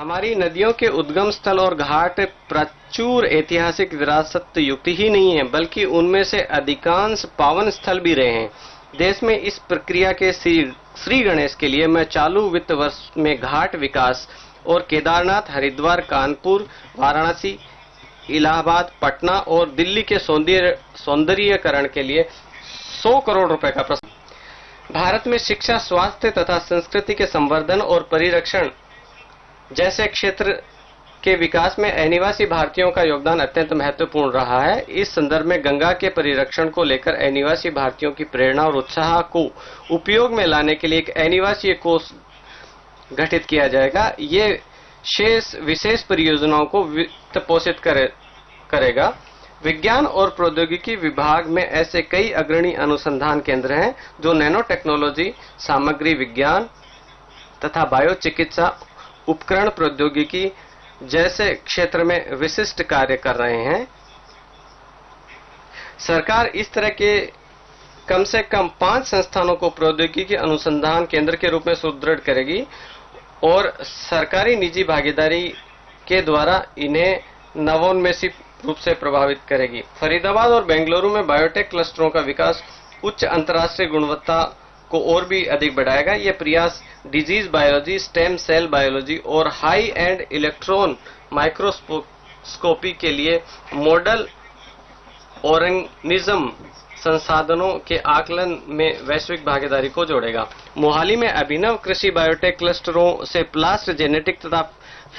हमारी नदियों के उद्गम स्थल और घाट प्रचुर ऐतिहासिक विरासत युक्त ही नहीं है, बल्कि उनमें से अधिकांश पावन स्थल भी रहे हैं। देश में इस प्रक्रिया के श्री गणेश के लिए मैं चालू वित्त वर्ष में घाट विकास और केदारनाथ, हरिद्वार, कानपुर, वाराणसी, इलाहाबाद, पटना और दिल्ली के सौंदर्यीकरण के लिए 100 करोड़ रुपए का प्रस्ताव। भारत में शिक्षा, स्वास्थ्य तथा संस्कृति के संवर्धन और परिरक्षण जैसे क्षेत्र के विकास में अनिवासी भारतीयों का योगदान अत्यंत महत्वपूर्ण रहा है। इस संदर्भ में गंगा के परिरक्षण को लेकर अनिवासी भारतीयों की प्रेरणा और उत्साह को उपयोग में लाने के लिए एक अनिवासी कोष गठित किया जाएगा। ये विशेष परियोजनाओं को वित्त पोषित करेगा। विज्ञान और प्रौद्योगिकी विभाग में ऐसे कई अग्रणी अनुसंधान केंद्र हैं जो नैनो टेक्नोलॉजी, सामग्री विज्ञान तथा बायोचिकित्सा, उपकरण प्रौद्योगिकी जैसे क्षेत्र में विशिष्ट कार्य कर रहे हैं। सरकार इस तरह के कम से कम 5 संस्थानों को प्रौद्योगिकी अनुसंधान केंद्र के रूप में सुदृढ़ करेगी और सरकारी निजी भागीदारी के द्वारा इन्हें नवोन्मेषी रूप से प्रभावित करेगी। फरीदाबाद और बेंगलुरु में बायोटेक क्लस्टरों का विकास उच्च अंतर्राष्ट्रीय गुणवत्ता को और भी अधिक बढ़ाएगा। ये प्रयास disease biology, stem cell biology और हाई एंड इलेक्ट्रॉन माइक्रोस्कोपी के लिए मॉडल ऑर्गेनिज्म संसाधनों के आकलन में वैश्विक भागीदारी को जोड़ेगा। मोहाली में अभिनव कृषि बायोटेक क्लस्टरों से प्लास्ट जेनेटिक तथा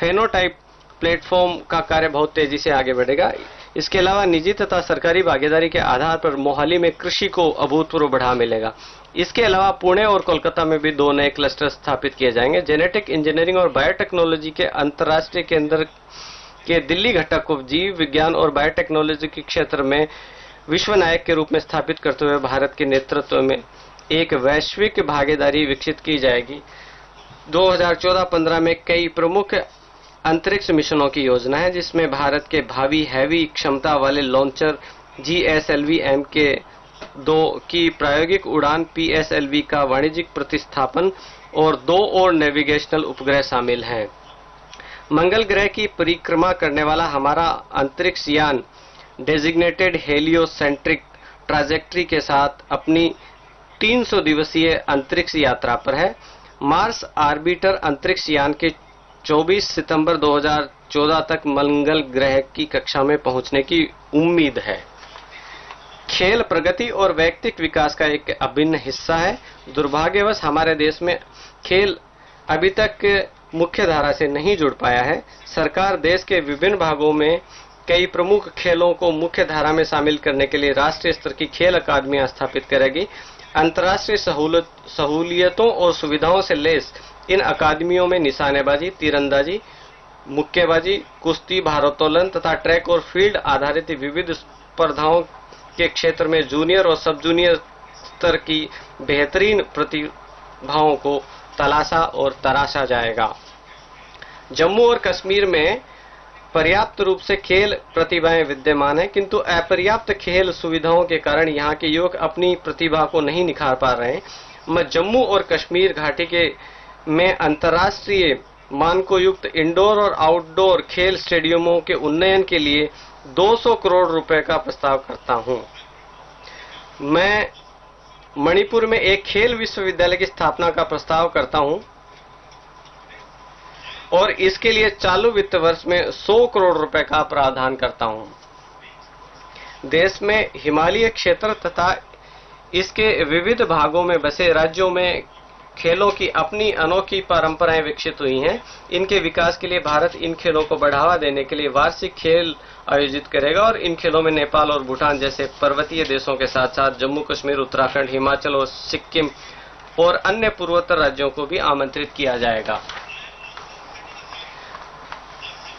फेनोटाइप प्लेटफॉर्म का कार्य बहुत तेजी से आगे बढ़ेगा। इसके अलावा निजी तथा सरकारी भागीदारी के आधार पर मोहाली में कृषि को अभूतपूर्व बढ़ावा मिलेगा। इसके अलावा पुणे और कोलकाता में भी 2 नए क्लस्टर स्थापित किए जाएंगे। जेनेटिक इंजीनियरिंग और बायोटेक्नोलॉजी के अंतर्राष्ट्रीय केंद्र के दिल्ली घटक को जीव विज्ञान और बायोटेक्नोलॉजी के क्षेत्र में विश्व नायक के रूप में स्थापित करते हुए भारत के नेतृत्व में एक वैश्विक भागीदारी विकसित की जाएगी। 2014-15 में कई प्रमुख अंतरिक्ष मिशनों की योजना है, जिसमें भारत के भावी हैवी क्षमता वाले लॉन्चर GSLV MK2 की प्रायोगिक उड़ान, PSLV का वाणिज्यिक प्रतिस्थापन और 2 और नेविगेशनल उपग्रह शामिल हैं। मंगल ग्रह की परिक्रमा करने वाला हमारा अंतरिक्ष यान डेजिग्नेटेड हेलियोसेंट्रिक ट्राजेक्ट्री के साथ अपनी 300 दिवसीय अंतरिक्ष यात्रा पर है। मार्स ऑर्बिटर अंतरिक्ष यान के 24 सितंबर 2014 तक मंगल ग्रह की कक्षा में पहुंचने की उम्मीद है। खेल प्रगति और व्यक्तिगत विकास का एक अभिन्न हिस्सा है। दुर्भाग्यवश हमारे देश में खेल अभी तक मुख्य धारा से नहीं जुड़ पाया है। सरकार देश के विभिन्न भागों में कई प्रमुख खेलों को मुख्य धारा में शामिल करने के लिए राष्ट्रीय स्तर की खेल अकादमियां स्थापित करेगी। अंतर्राष्ट्रीय सहूलियतों और सुविधाओं से लैस इन अकादमियों में निशानेबाजी, तीरंदाजी, मुक्केबाजी, कुश्ती, भारोत्तोलन तथा ट्रैक और फील्ड आधारित विविध स्पर्धाओं के क्षेत्र में जूनियर और सब जूनियर स्तर की बेहतरीन प्रतिभाओं को तलाशा और तराशा जाएगा। जम्मू और कश्मीर में पर्याप्त रूप से खेल प्रतिभाएं विद्यमान हैं, किंतु अपर्याप्त खेल सुविधाओं के कारण यहाँ के युवक अपनी प्रतिभा को नहीं निखार पा रहे हैं। मैं जम्मू और कश्मीर घाटी के में अंतर्राष्ट्रीय मानकों युक्त इंडोर और आउटडोर खेल स्टेडियमों के उन्नयन के लिए 200 करोड़ रुपए का प्रस्ताव करता हूं। मैं मणिपुर में एक खेल विश्वविद्यालय की स्थापना का प्रस्ताव करता हूं और इसके लिए चालू वित्त वर्ष में 100 करोड़ रुपए का प्रावधान करता हूं। देश में हिमालय क्षेत्र तथा इसके विविध भागों में बसे राज्यों में खेलों की अपनी अनोखी परंपराएं विकसित हुई हैं। इनके विकास के लिए भारत इन खेलों को बढ़ावा देने के लिए वार्षिक खेल आयोजित करेगा और इन खेलों में नेपाल और भूटान जैसे पर्वतीय देशों के साथ साथ जम्मू कश्मीर, उत्तराखंड, हिमाचल और सिक्किम और अन्य पूर्वोत्तर राज्यों को भी आमंत्रित किया जाएगा।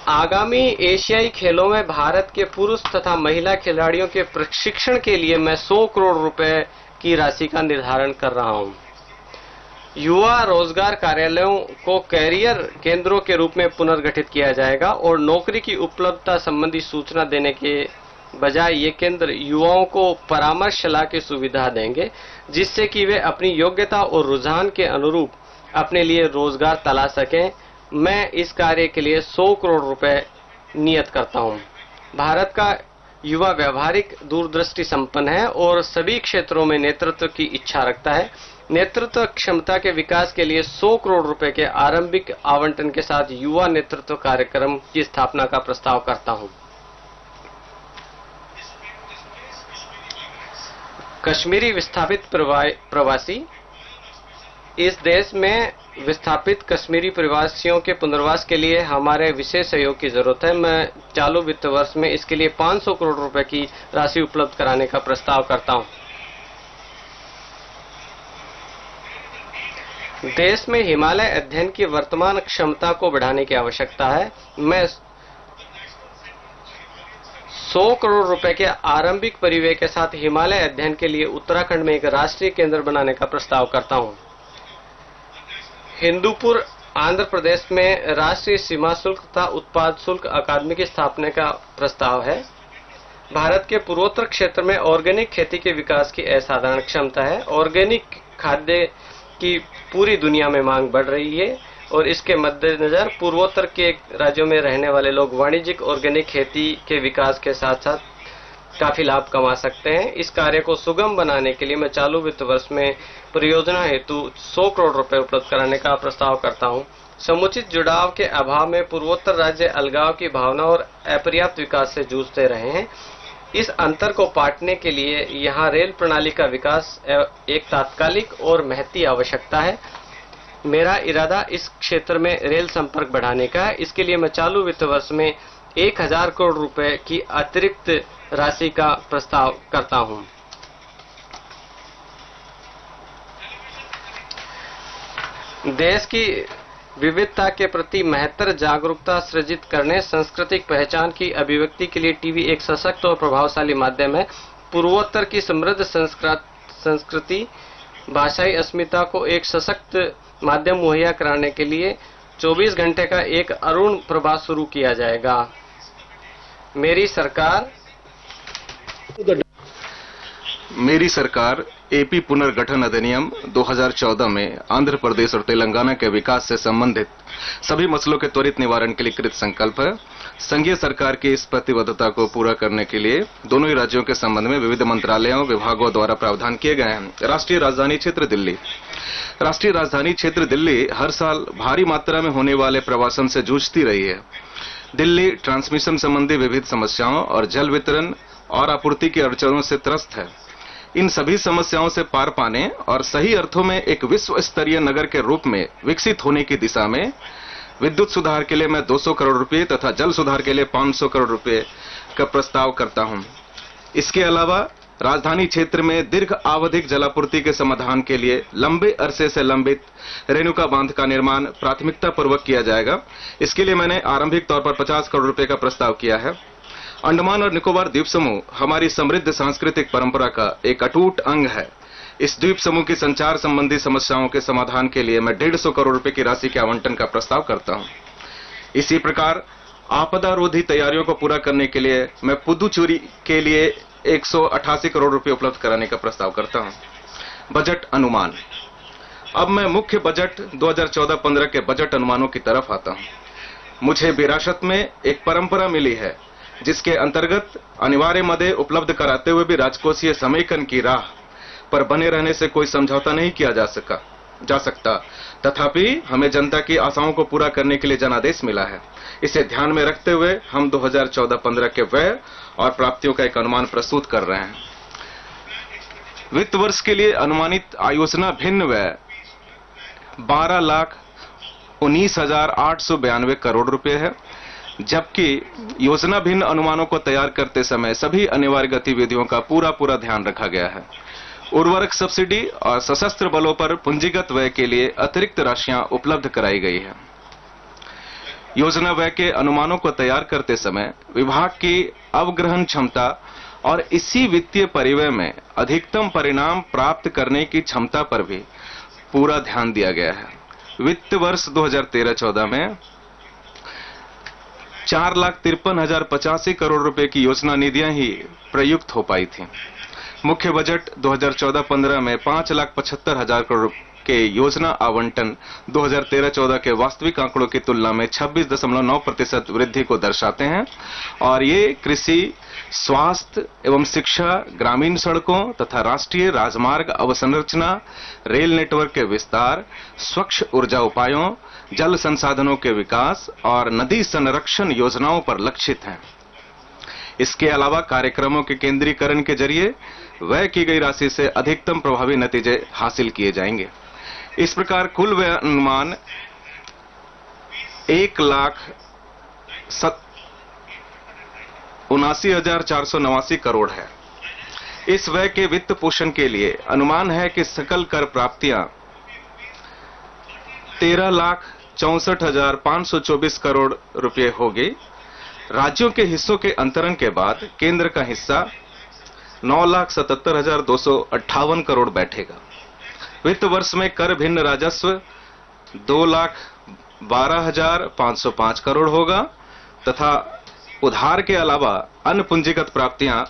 आगामी एशियाई खेलों में भारत के पुरुष तथा महिला खिलाड़ियों के प्रशिक्षण के लिए मैं 100 करोड़ रुपए की राशि का निर्धारण कर रहा हूं। युवा रोजगार कार्यालयों को कैरियर केंद्रों के रूप में पुनर्गठित किया जाएगा और नौकरी की उपलब्धता संबंधी सूचना देने के बजाय ये केंद्र युवाओं को परामर्श सलाह की सुविधा देंगे, जिससे कि वे अपनी योग्यता और रुझान के अनुरूप अपने लिए रोजगार तलाश सकें। मैं इस कार्य के लिए 100 करोड़ रुपए नियत करता हूं। भारत का युवा व्यावहारिक दूरदृष्टि संपन्न है और सभी क्षेत्रों में नेतृत्व की इच्छा रखता है। नेतृत्व क्षमता के विकास के लिए 100 करोड़ रुपए के आरंभिक आवंटन के साथ युवा नेतृत्व कार्यक्रम की स्थापना का प्रस्ताव करता हूं। कश्मीरी विस्थापित प्रवासी। इस देश में विस्थापित कश्मीरी प्रवासियों के पुनर्वास के लिए हमारे विशेष सहयोग की जरूरत है। मैं चालू वित्त वर्ष में इसके लिए 500 करोड़ रुपए की राशि उपलब्ध कराने का प्रस्ताव करता हूं। देश में हिमालय अध्ययन की वर्तमान क्षमता को बढ़ाने की आवश्यकता है। मैं 100 करोड़ रुपए के आरंभिक परिव्यय के साथ हिमालय अध्ययन के लिए उत्तराखंड में एक राष्ट्रीय केंद्र बनाने का प्रस्ताव करता हूं। हिंदूपुर आंध्र प्रदेश में राष्ट्रीय सीमा शुल्क तथा उत्पाद शुल्क अकादमी की स्थापना का प्रस्ताव है। भारत के पूर्वोत्तर क्षेत्र में ऑर्गेनिक खेती के विकास की असाधारण क्षमता है। ऑर्गेनिक खाद्य की पूरी दुनिया में मांग बढ़ रही है और इसके मद्देनजर पूर्वोत्तर के राज्यों में रहने वाले लोग वाणिज्यिक ऑर्गेनिक खेती के विकास के साथ साथ काफी लाभ कमा सकते हैं। इस कार्य को सुगम बनाने के लिए मैं चालू वित्त वर्ष में परियोजना हेतु 100 करोड़ रुपए उपलब्ध कराने का प्रस्ताव करता हूं। समुचित जुड़ाव के अभाव में पूर्वोत्तर राज्य अलगाव की भावना और अपर्याप्त विकास से जूझते रहे हैं। इस अंतर को पाटने के लिए यहां रेल प्रणाली का विकास एक तात्कालिक और महती आवश्यकता है। मेरा इरादा इस क्षेत्र में रेल संपर्क बढ़ाने का है। इसके लिए मैं चालू वित्त वर्ष में 1000 करोड़ रुपए की अतिरिक्त राशि का प्रस्ताव करता हूं। देश की विविधता के प्रति महत्तर जागरूकता सृजित करने, सांस्कृतिक पहचान की अभिव्यक्ति के लिए टीवी एक सशक्त और प्रभावशाली माध्यम है। पूर्वोत्तर की समृद्ध संस्कृति, भाषाई अस्मिता को एक सशक्त माध्यम मुहैया कराने के लिए 24 घंटे का एक अरुण प्रभात शुरू किया जाएगा। मेरी सरकार एपी पुनर्गठन अधिनियम 2014 में आंध्र प्रदेश और तेलंगाना के विकास से संबंधित सभी मसलों के त्वरित निवारण के लिए कृत संकल्प है। संघीय सरकार की इस प्रतिबद्धता को पूरा करने के लिए दोनों ही राज्यों के संबंध में विविध मंत्रालयों विभागों द्वारा प्रावधान किए गए हैं। राष्ट्रीय राजधानी क्षेत्र दिल्ली। राष्ट्रीय राजधानी क्षेत्र दिल्ली हर साल भारी मात्रा में होने वाले प्रवासन से जूझती रही है। दिल्ली ट्रांसमिशन संबंधी विविध समस्याओं और जल वितरण और आपूर्ति की अड़चनों से त्रस्त है। इन सभी समस्याओं से पार पाने और सही अर्थों में एक विश्व स्तरीय नगर के रूप में विकसित होने की दिशा में विद्युत सुधार के लिए मैं 200 करोड़ रुपए तथा जल सुधार के लिए 500 करोड़ रुपए का प्रस्ताव करता हूं। इसके अलावा राजधानी क्षेत्र में दीर्घ आवधिक जलापूर्ति के समाधान के लिए लंबे अरसे से लंबित रेणुका बांध का निर्माण प्राथमिकता पूर्वक किया जाएगा। इसके लिए मैंने आरंभिक तौर पर 50 करोड़ रुपए का प्रस्ताव किया है। अंडमान और निकोबार द्वीप समूह हमारी समृद्ध सांस्कृतिक परंपरा का एक अटूट अंग है। इस द्वीप समूह की संचार संबंधी समस्याओं के समाधान के लिए मैं 150 करोड़ रुपए की राशि के आवंटन का प्रस्ताव करता हूं। इसी प्रकार आपदा रोधी तैयारियों को पूरा करने के लिए मैं पुदुचेरी के लिए 188 करोड़ रुपए उपलब्ध कराने का प्रस्ताव करता हूं। बजट अनुमान। अब मैं मुख्य बजट 2014-15 के बजट अनुमानों की तरफ आता हूं। मुझे विरासत में एक परंपरा मिली है जिसके अंतर्गत अनिवार्य मदे उपलब्ध कराते हुए भी राजकोषीय समेकन की राह पर बने रहने से कोई समझौता नहीं किया जा सकता। तथापि हमें जनता की आशाओं को पूरा करने के लिए जनादेश मिला है। इसे ध्यान में रखते हुए हम 2014-15 के व्यय और प्राप्तियों का एक अनुमान प्रस्तुत कर रहे हैं। वित्त वर्ष के लिए अनुमानित आयोजना भिन्न व्यय 12,19,892 करोड़ रुपए है, जबकि योजना भिन्न अनुमानों को तैयार करते समय सभी अनिवार्य गतिविधियों का पूरा ध्यान रखा गया है। उर्वरक सब्सिडी और सशस्त्र बलों पर पूंजीगत व्यय के लिए अतिरिक्त राशियां उपलब्ध कराई गई है। योजना व्यय के अनुमानों को तैयार करते समय विभाग की अवग्रहण क्षमता और इसी वित्तीय परिव्यय में अधिकतम परिणाम प्राप्त करने की क्षमता पर भी पूरा ध्यान दिया गया है। वित्त वर्ष 2013-14 में 4,53,085 करोड़ रुपए की योजना निधियां ही प्रयुक्त हो पाई थी। मुख्य बजट 2014-15 में 5,75,000 करोड़ के योजना आवंटन 2013-14 के वास्तविक आंकड़ों की तुलना में 26.9% वृद्धि को दर्शाते हैं और ये कृषि, स्वास्थ्य एवं शिक्षा, ग्रामीण सड़कों तथा राष्ट्रीय राजमार्ग अवसंरचना, रेल नेटवर्क के विस्तार, स्वच्छ ऊर्जा उपायों, जल संसाधनों के विकास और नदी संरक्षण योजनाओं पर लक्षित हैं। इसके अलावा कार्यक्रमों के केंद्रीकरण के जरिए व्यय की गई राशि से अधिकतम प्रभावी नतीजे हासिल किए जाएंगे। इस प्रकार कुल व्यय अनुमान 1,79,489 करोड़ है। इस व्यय के वित्त पोषण के लिए अनुमान है कि सकल कर प्राप्तियां 13,64,524 करोड़ रुपए होगी। राज्यों के हिस्सों के अंतरण के बाद केंद्र का हिस्सा 9,77,258 करोड़ बैठेगा। वित्त वर्ष में कर भिन्न राजस्व 2,12,505 करोड़ होगा तथा उधार के अलावा अन्य पूंजीगत प्राप्तियां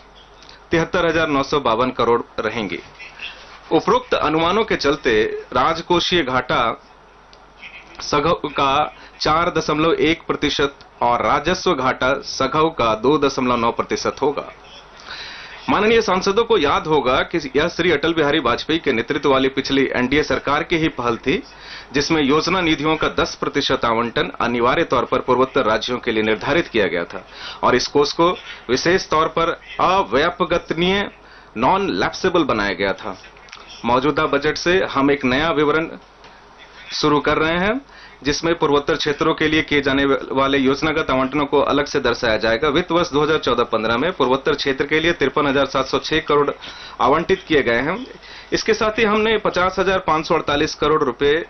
73,952 करोड़ रहेंगी। उपरोक्त अनुमानों के चलते राजकोषीय घाटा सघऊ का 4.1% और राजस्व घाटा सघऊ का 2.9% होगा। माननीय सांसदों को याद होगा कि यह श्री अटल बिहारी वाजपेयी के नेतृत्व वाली पिछली एनडीए सरकार की ही पहल थी, जिसमें योजना निधियों का 10% आवंटन अनिवार्य तौर पर पूर्वोत्तर राज्यों के लिए निर्धारित किया गया था और इस कोष को विशेष तौर पर अव्यापगतनीय नॉन लैप्सेबल बनाया गया था। मौजूदा बजट से हम एक नया विवरण शुरू कर रहे हैं, जिसमें पूर्वोत्तर क्षेत्रों के लिए किए जाने वाले योजनागत आवंटनों को अलग से दर्शाया जाएगा। वित्त वर्ष 2014-15 में पूर्वोत्तर क्षेत्र के लिए 53,706 करोड़ आवंटित किए गए हैं। इसके साथ ही हमने 50,548 करोड़ रुपए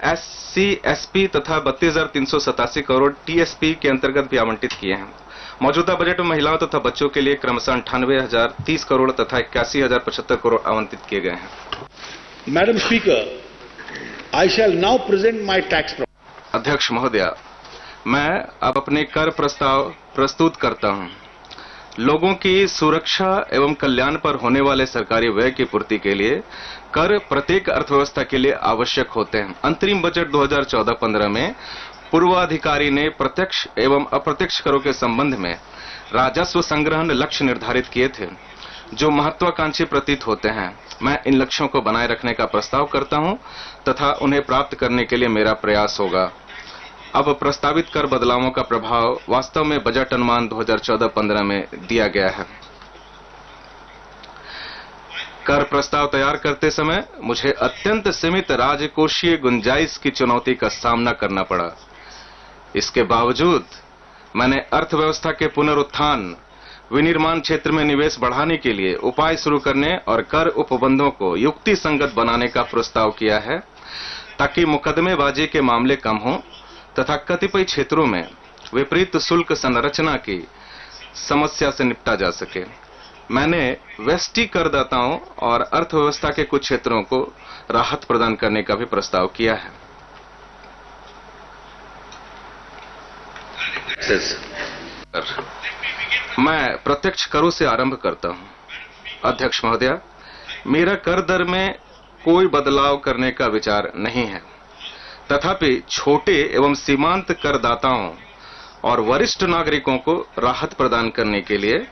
SC/SP तथा 32,387 करोड़ TSP के अंतर्गत भी आवंटित किए हैं। मौजूदा बजट में महिलाओं तथा बच्चों के लिए क्रमशः 98,030 करोड़ तथा 81,075 करोड़ आवंटित किए गए हैं। Madam speaker, I shall now present my tax proposal. अध्यक्ष महोदया, मैं अब अपने कर प्रस्ताव प्रस्तुत करता हूं। लोगों की सुरक्षा एवं कल्याण पर होने वाले सरकारी व्यय की पूर्ति के लिए कर प्रत्येक अर्थव्यवस्था के लिए आवश्यक होते हैं। अंतरिम बजट 2014-15 में पूर्वाधिकारी ने प्रत्यक्ष एवं अप्रत्यक्ष करों के संबंध में राजस्व संग्रहण लक्ष्य निर्धारित किए थे, जो महत्वाकांक्षी प्रतीत होते हैं। मैं इन लक्ष्यों को बनाए रखने का प्रस्ताव करता हूं तथा उन्हें प्राप्त करने के लिए मेरा प्रयास होगा। अब प्रस्तावित कर बदलावों का प्रभाव वास्तव में बजट अनुमान 2014-15 में दिया गया है। कर प्रस्ताव तैयार करते समय मुझे अत्यंत सीमित राजकोषीय गुंजाइश की चुनौती का सामना करना पड़ा। इसके बावजूद मैंने अर्थव्यवस्था के पुनरुत्थान, विनिर्माण क्षेत्र में निवेश बढ़ाने के लिए उपाय शुरू करने और कर उपबंधों को युक्ति संगत बनाने का प्रस्ताव किया है, ताकि मुकदमेबाजी के मामले कम हों तथा कतिपय क्षेत्रों में विपरीत शुल्क संरचना की समस्या से निपटा जा सके। मैंने वेस्टी करदाताओं और अर्थव्यवस्था के कुछ क्षेत्रों को राहत प्रदान करने का भी प्रस्ताव किया है। मैं प्रत्यक्ष करों से आरंभ करता हूं। अध्यक्ष महोदया, मेरा कर दर में कोई बदलाव करने का विचार नहीं है। तथापि छोटे एवं सीमांत करदाताओं और वरिष्ठ नागरिकों को राहत प्रदान करने के लिए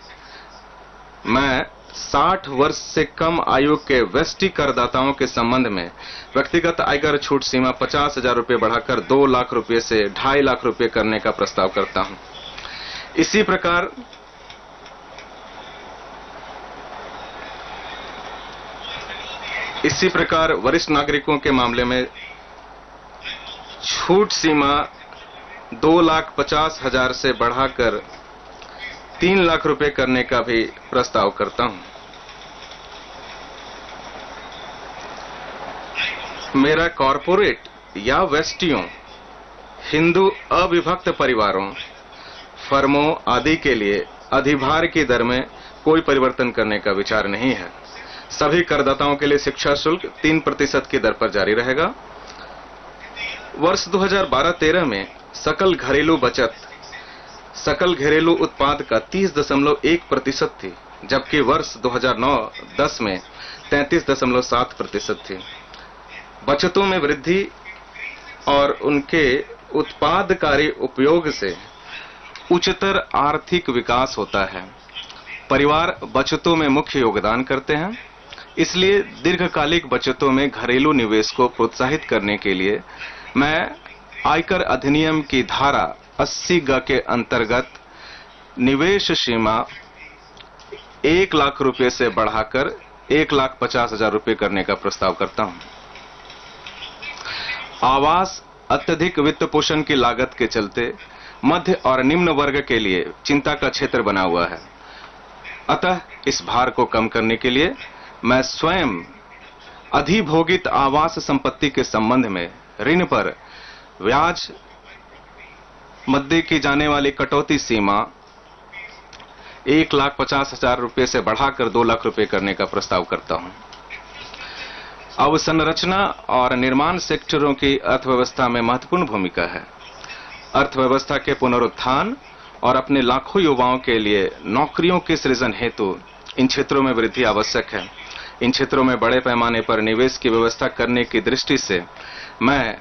मैं 60 वर्ष से कम आयु के वेस्टी करदाताओं के संबंध में व्यक्तिगत आयकर छूट सीमा 50,000 रुपये बढ़ाकर 2 लाख रुपये से 2.5 लाख रुपये करने का प्रस्ताव करता हूं। इसी प्रकार वरिष्ठ नागरिकों के मामले में छूट सीमा 2,50,000 से बढ़ाकर 3 लाख रुपए करने का भी प्रस्ताव करता हूं। मेरा कॉरपोरेट या वेस्टियों, हिंदू अविभक्त परिवारों, फर्मों आदि के लिए अधिभार की दर में कोई परिवर्तन करने का विचार नहीं है। सभी करदाताओं के लिए शिक्षा शुल्क 3% की दर पर जारी रहेगा। वर्ष 2012-13 में सकल घरेलू बचत सकल घरेलू उत्पाद का 30.1% थी, जबकि वर्ष 2009-10 में 33.7% थी। बचतों में वृद्धि और उनके उत्पादकारी उपयोग से उच्चतर आर्थिक विकास होता है। परिवार बचतों में मुख्य योगदान करते हैं, इसलिए दीर्घकालिक बचतों में घरेलू निवेश को प्रोत्साहित करने के लिए मैं आयकर अधिनियम की धारा 80 के अंतर्गत निवेश सीमा 1 लाख रुपए से बढ़ाकर 1,50,000 रुपए करने का प्रस्ताव करता हूं। आवास अत्यधिक वित्त पोषण की लागत के चलते मध्य और निम्न वर्ग के लिए चिंता का क्षेत्र बना हुआ है। अतः इस भार को कम करने के लिए मैं स्वयं अधिभोगित आवास संपत्ति के संबंध में ऋण पर ब्याज मध्य की जाने वाली कटौती सीमा 1,50,000 रुपए से बढ़ाकर 2 लाख रुपए करने का प्रस्ताव करता हूं। अवसंरचना और निर्माण सेक्टरों की अर्थव्यवस्था में महत्वपूर्ण भूमिका है। अर्थव्यवस्था के पुनरुत्थान और अपने लाखों युवाओं के लिए नौकरियों के सृजन हेतु इन क्षेत्रों में वृद्धि आवश्यक है। इन क्षेत्रों में बड़े पैमाने पर निवेश की व्यवस्था करने की दृष्टि से मैं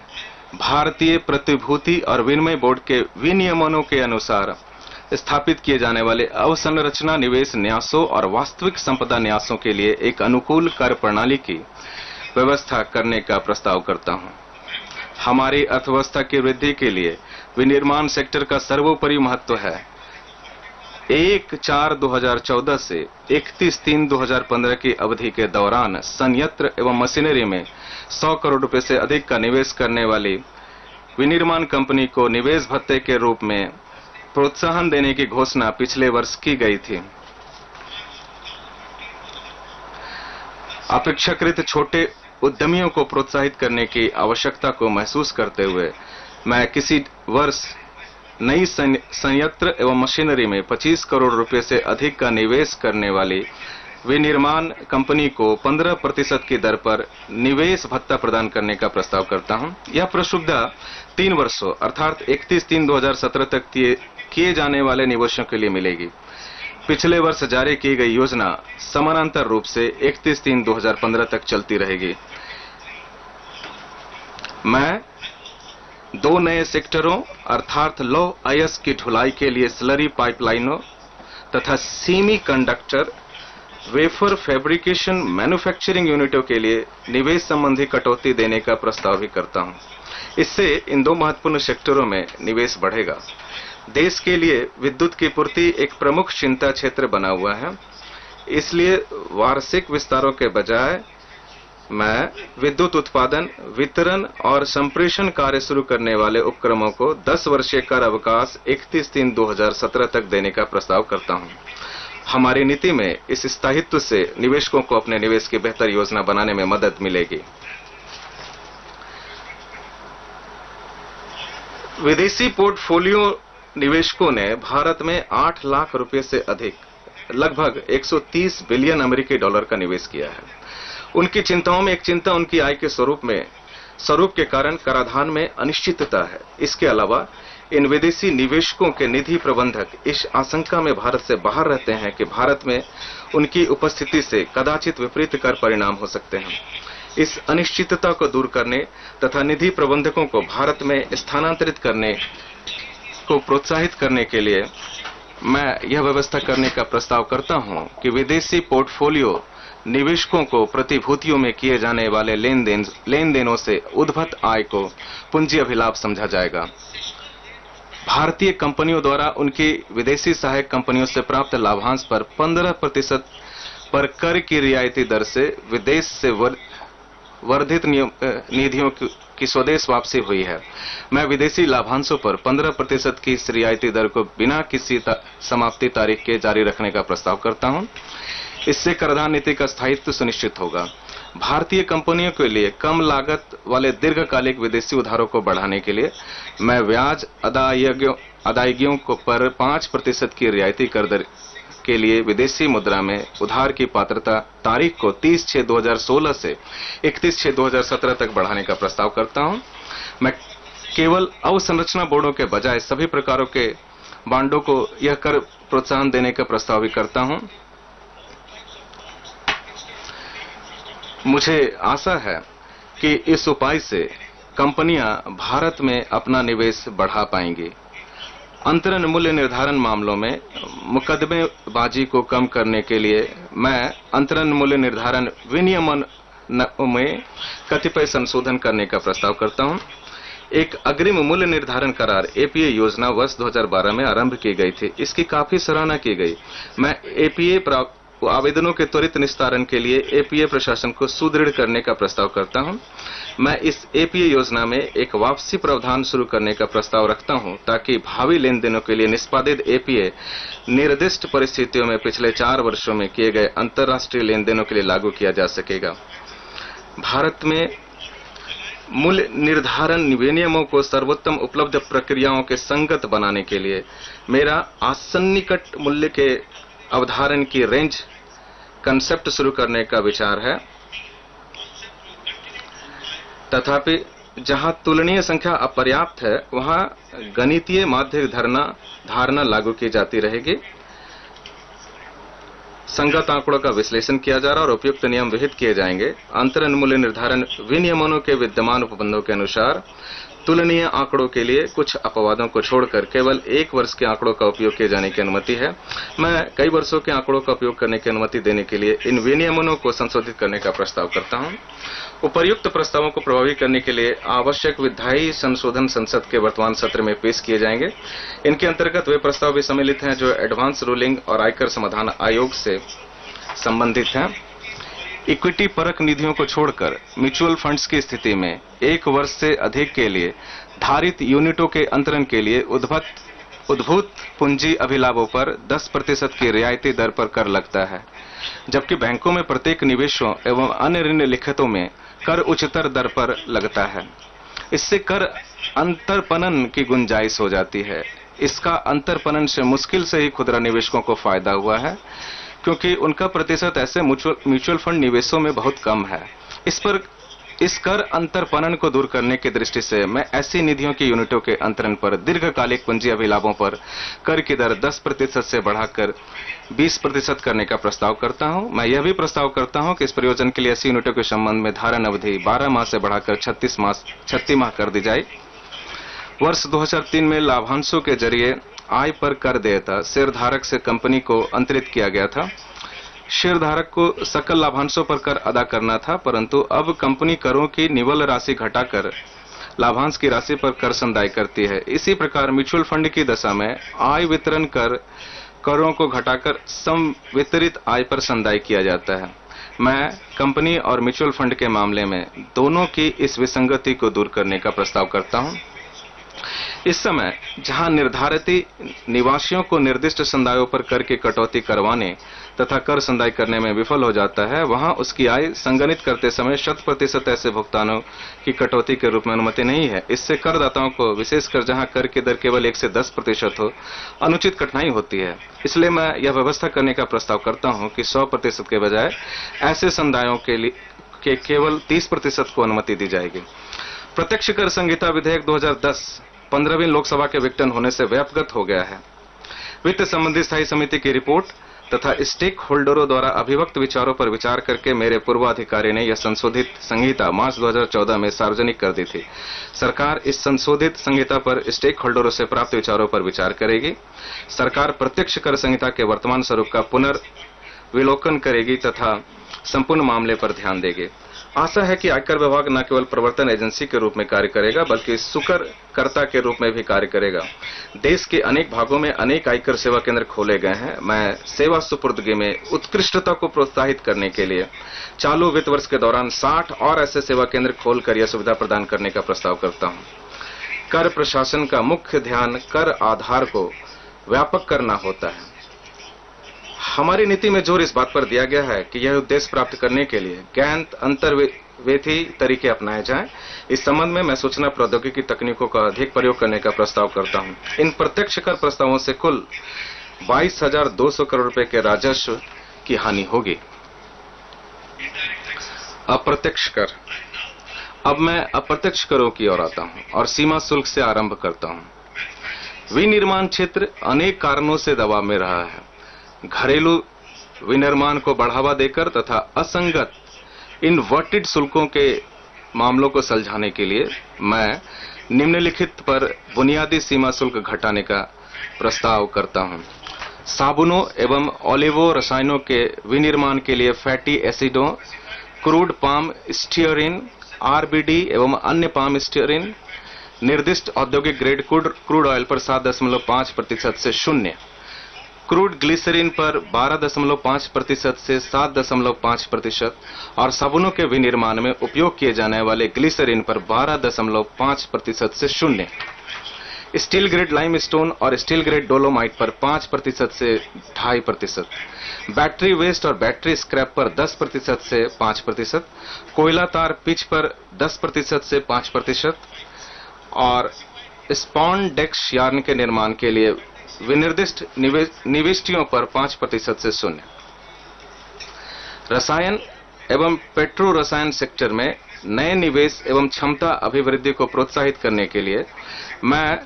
भारतीय प्रतिभूति और विनिमय बोर्ड के विनियमनों के अनुसार स्थापित किए जाने वाले अवसंरचना निवेश न्यासों और वास्तविक संपदा न्यासों के लिए एक अनुकूल कर प्रणाली की व्यवस्था करने का प्रस्ताव करता हूं। हमारी अर्थव्यवस्था की वृद्धि के लिए विनिर्माण सेक्टर का सर्वोपरि महत्व है। 1/4/2014 से 31/3/2015 की अवधि के दौरान संयंत्र एवं मशीनरी में 100 करोड़ रुपए से अधिक का निवेश करने वाली विनिर्माण कंपनी को निवेश भत्ते के रूप में प्रोत्साहन देने की घोषणा पिछले वर्ष की गई थी। अपेक्षाकृत छोटे उद्यमियों को प्रोत्साहित करने की आवश्यकता को महसूस करते हुए मैं किसी वर्ष नई संयंत्र एवं मशीनरी में 25 करोड़ रुपए से अधिक का निवेश करने वाली विनिर्माण कंपनी को 15% की दर पर निवेश भत्ता प्रदान करने का प्रस्ताव करता हूं। यह प्रसुविधा 3 वर्षों अर्थात 31/3/2017 तक किए जाने वाले निवेशों के लिए मिलेगी। पिछले वर्ष जारी की गई योजना समानांतर रूप से 31/3/2015 तक चलती रहेगी। मैं 2 नए सेक्टरों अर्थात लौ अयस्क की ढुलाई के लिए स्लरी पाइपलाइनों तथा semiconductor wafer fabrication manufacturing यूनिटों के लिए निवेश संबंधी कटौती देने का प्रस्ताव भी करता हूं। इससे इन 2 महत्वपूर्ण सेक्टरों में निवेश बढ़ेगा। देश के लिए विद्युत की पूर्ति एक प्रमुख चिंता क्षेत्र बना हुआ है, इसलिए वार्षिक विस्तारों के बजाय मैं विद्युत उत्पादन, वितरण और संप्रेषण कार्य शुरू करने वाले उपक्रमों को 10 वर्षीय कर अवकाश 31/3/2017 तक देने का प्रस्ताव करता हूं। हमारी नीति में इस स्थायित्व से निवेशकों को अपने निवेश की बेहतर योजना बनाने में मदद मिलेगी। विदेशी पोर्टफोलियो निवेशकों ने भारत में 8 लाख रुपए से अधिक लगभग 130 बिलियन अमेरिकी डॉलर का निवेश किया है। उनकी चिंताओं में एक चिंता उनकी आय के स्वरूप के कारण कराधान में अनिश्चितता है। इसके अलावा इन विदेशी निवेशकों के निधि प्रबंधक इस आशंका में भारत से बाहर रहते हैं कि भारत में उनकी उपस्थिति से कदाचित विपरीत कर परिणाम हो सकते हैं। इस अनिश्चितता को दूर करने तथा निधि प्रबंधकों को भारत में स्थानांतरित करने को प्रोत्साहित करने के लिए मैं यह व्यवस्था करने का प्रस्ताव करता हूं कि विदेशी पोर्टफोलियो निवेशकों को प्रतिभूतियों में किए जाने वाले लेन देनों से उद्भूत आय को पूंजी अभिलाभ समझा जाएगा। भारतीय कंपनियों द्वारा उनकी विदेशी सहायक कंपनियों से प्राप्त लाभांश पर 15% पर कर की रियायती दर से विदेश से वर्धित निधियों की स्वदेश वापसी हुई है। मैं विदेशी लाभांशों पर 15% की इस रियायती दर को बिना किसी समाप्ति तारीख के जारी रखने का प्रस्ताव करता हूं। इससे कराधान नीति का स्थायित्व सुनिश्चित होगा। भारतीय कंपनियों के लिए कम लागत वाले दीर्घकालिक विदेशी उधारों को बढ़ाने के लिए मैं ब्याज अदायगियों को पर 5% की रियायती कर दर के लिए विदेशी मुद्रा में उधार की पात्रता तारीख को 30/6/2016 से 31/6/2017 तक बढ़ाने का प्रस्ताव करता हूं। मैं केवल अवसंरचना बोर्डों के बजाय सभी प्रकारों के बांडों को यह कर प्रोत्साहन देने का प्रस्ताव भी करता हूं। मुझे आशा है कि इस उपाय से कंपनियां भारत में अपना निवेश बढ़ा पाएंगी। अंतरण मूल्य निर्धारण मामलों में मुकदमेबाजी को कम करने के लिए मैं अंतरण मूल्य निर्धारण विनियमन में कतिपय संशोधन करने का प्रस्ताव करता हूं। एक अग्रिम मूल्य निर्धारण करार एपीए योजना वर्ष 2012 में आरंभ की गई थी। इसकी काफी सराहना की गई। मैं एपीए आवेदनों के त्वरित निस्तारण के लिए एपीए प्रशासन को सुदृढ़ करने का प्रस्ताव करता हूं। मैं इस एपीए योजना में एक वापसी प्रावधान शुरू करने का प्रस्ताव रखता हूं ताकि भावी लेन देनों के लिए निष्पादित एपीए निर्दिष्ट परिस्थितियों में पिछले 4 वर्षों में किए गए अंतर्राष्ट्रीय लेन देनों के लिए लागू किया जा सकेगा। भारत में मूल्य निर्धारण विनियमों को सर्वोत्तम उपलब्ध प्रक्रियाओं के संगत बनाने के लिए मेरा आसन्निकट मूल्य के अवधारण की रेंज कंसेप्ट शुरू करने का विचार है। तथापि जहां तुलनीय संख्या अपर्याप्त है वहां गणितीय माध्य धारणा लागू की जाती रहेगी। संगत आंकड़ों का विश्लेषण किया जा रहा और उपयुक्त नियम विहित किए जाएंगे। अंतरण मूल्य निर्धारण विनियमों के विद्यमान उपबंधों के अनुसार तुलनीय आंकड़ों के लिए कुछ अपवादों को छोड़कर केवल 1 वर्ष के आंकड़ों का उपयोग किए जाने की अनुमति है। मैं कई वर्षों के आंकड़ों का उपयोग करने की अनुमति देने के लिए इन विनियमों को संशोधित करने का प्रस्ताव करता हूं। उपर्युक्त प्रस्तावों को प्रभावी करने के लिए आवश्यक विधायी संशोधन संसद के वर्तमान सत्र में पेश किए जाएंगे। इनके अंतर्गत वे प्रस्ताव भी सम्मिलित हैं जो एडवांस रूलिंग और आयकर समाधान आयोग से संबंधित हैं। इक्विटी परक निधियों को छोड़कर म्यूचुअल फंड्स की स्थिति में 1 वर्ष से अधिक के लिए धारित यूनिटों के अंतरण के लिए उद्भूत पूंजी अभिलाभों पर 10% की रियायती दर पर कर लगता है, जबकि बैंकों में प्रत्येक निवेशों एवं अन्य ऋण लिखितों में कर उच्चतर दर पर लगता है। इससे कर अंतरपणन की गुंजाइश हो जाती है। इसका अंतरपणन से मुश्किल से ही खुदरा निवेशकों को फायदा हुआ है, क्योंकि उनका प्रतिशत ऐसे म्यूचुअल फंड निवेशों में बहुत कम है। इस कर अंतरपणन को दूर करने की दृष्टि से मैं ऐसी निधियों की यूनिटों के अंतरण पर दीर्घकालिक पूंजी अभिलाभों पर कर की दर 10% से बढ़ाकर 20% करने का प्रस्ताव करता हूं। मैं यह भी प्रस्ताव करता हूं कि इस प्रयोजन के लिए ऐसी यूनिटों के संबंध में धारण अवधि 12 माह से बढ़ाकर 36 माह कर दी जाए। वर्ष 2003 में लाभांशों के जरिए आय पर कर देयता शेयरधारक से कंपनी को अंतरित किया गया था। शेयरधारक को सकल लाभांशों पर कर अदा करना था, परंतु अब कंपनी करों की निवल राशि घटाकर लाभांश की राशि पर कर संदाय करती है। इसी प्रकार म्यूचुअल फंड की दशा में आय वितरण करों को घटाकर समवितरित आय पर संदाय किया जाता है। मैं कंपनी और म्यूचुअल फंड के मामले में दोनों की इस विसंगति को दूर करने का प्रस्ताव करता हूं। इस समय जहां निर्धारित निवासियों को निर्दिष्ट संदायों पर कर की कटौती करवाने तथा कर संदाय करने में विफल हो जाता है, वहां उसकी आय संगणित करते समय 100% ऐसे भुगतानों की कटौती के रूप में अनुमति नहीं है। इससे करदाताओं को, विशेषकर जहां कर की दर केवल 1 से 10% हो, अनुचित कठिनाई होती है। इसलिए मैं यह व्यवस्था करने का प्रस्ताव करता हूं कि 100% के बजाय ऐसे संदायों के केवल 30% को अनुमति दी जाएगी। प्रत्यक्ष कर संहिता विधेयक 2010 15वीं लोकसभा के विघटन होने से व्यापक हो गया है। वित्त संबंधी स्थायी समिति की रिपोर्ट तथा स्टेक होल्डरों द्वारा अभिव्यक्त विचारों पर विचार करके मेरे पूर्वाधिकारी ने यह संशोधित संहिता मार्च 2014 में सार्वजनिक कर दी थी। सरकार इस संशोधित संहिता पर स्टेक होल्डरों से प्राप्त विचारों पर विचार करेगी। सरकार प्रत्यक्ष कर संहिता के वर्तमान स्वरूप का पुनर्विलोकन करेगी तथा संपूर्ण मामले पर ध्यान देगी। आशा है कि आयकर विभाग न केवल प्रवर्तन एजेंसी के रूप में कार्य करेगा, बल्कि सुकरकर्ता के रूप में भी कार्य करेगा। देश के अनेक भागों में अनेक आयकर सेवा केंद्र खोले गए हैं। मैं सेवा सुपुर्दगी में उत्कृष्टता को प्रोत्साहित करने के लिए चालू वित्त वर्ष के दौरान 60 और ऐसे सेवा केंद्र खोलकर यह सुविधा प्रदान करने का प्रस्ताव करता हूं। कर प्रशासन का मुख्य ध्यान कर आधार को व्यापक करना होता है। हमारी नीति में जोर इस बात पर दिया गया है कि यह उद्देश्य प्राप्त करने के लिए ज्ञात अंतर्वेधी तरीके अपनाए जाएं। इस संबंध में मैं सूचना प्रौद्योगिकी तकनीकों का अधिक प्रयोग करने का प्रस्ताव करता हूं। इन प्रत्यक्ष कर प्रस्तावों से कुल 22,200 करोड़ रुपए के राजस्व की हानि होगी। अप्रत्यक्ष कर। अब मैं अप्रत्यक्ष करों की ओर आता हूं और सीमा शुल्क से आरंभ करता हूं। विनिर्माण क्षेत्र अनेक कारणों से दबाव में रहा है। घरेलू विनिर्माण को बढ़ावा देकर तथा असंगत इनवर्टेड शुल्कों के मामलों को सुलझाने के लिए मैं निम्नलिखित पर बुनियादी सीमा शुल्क घटाने का प्रस्ताव करता हूं। साबुनों एवं ऑलिवो रसायनों के विनिर्माण के लिए फैटी एसिडों, क्रूड पाम स्टीयरिन, आरबीडी एवं अन्य पाम स्टीयरिन, निर्दिष्ट औद्योगिक ग्रेड क्रूड ऑयल पर 7.5% से 0, क्रूड ग्लिसरीन पर 12.5% से 7.5% और साबुनों के विनिर्माण में उपयोग किए जाने वाले ग्लिसरीन पर 12.5% से 0, स्टील ग्रेड लाइमस्टोन और स्टील ग्रेड डोलोमाइट पर 5% से 2.5%, बैटरी वेस्ट और बैटरी स्क्रैप पर 10% से 5%, कोयला तार पिच पर 10% से 5% और स्पॉन्डेक्स यार्न के निर्माण के लिए विनिर्दिष्ट निविष्टियों पर 5% से 0। रसायन एवं पेट्रो रसायन सेक्टर में नए निवेश एवं क्षमता अभिवृद्धि को प्रोत्साहित करने के लिए मैं